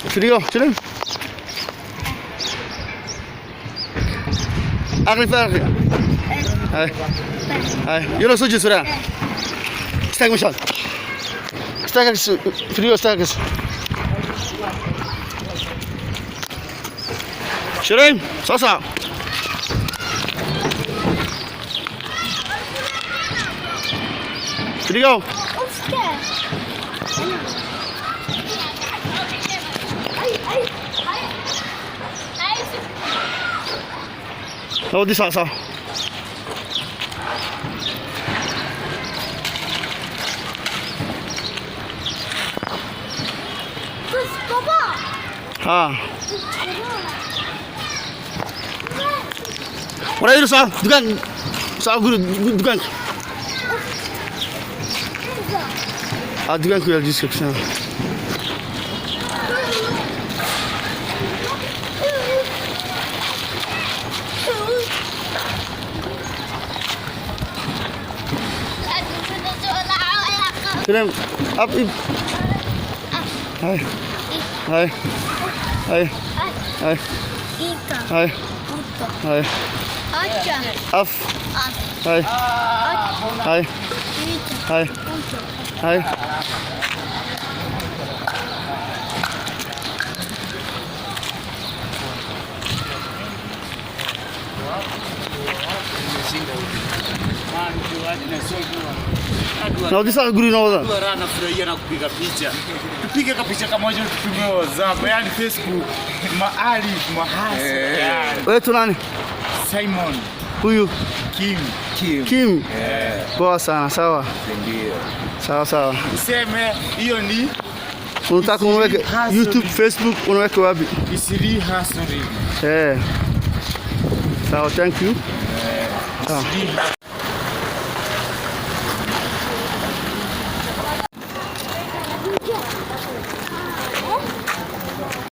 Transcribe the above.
Fidhig, shurem. Akli. Hai. Yürü sucu süre. İstek mişal. İstek Fidhig istek. Shurem, sasa. Fidhig. 어디 사서? 아. 뭐라 이러 사? 누간 그 누간? 아 누간 그 열지 없어. Shurem, up. Hai. Hai. Hai. Hai. Hai. Hai. Af. Hai. Hai. Hai. Hai. Na udisa guru na wada. Bora nafurahia na kupiga picha. Tupige kapicha kama hiyo tutumie WhatsApp, yani Facebook, mahali mahasi. Wewe tu nani? Simon. Huyu Kim. Poa sana, sawa. Ndio. Sawa. Sema hiyo ni Unataka unaweke YouTube, Facebook, unaweka wapi? Isiri Hasuri. Sawa, thank you. Isiri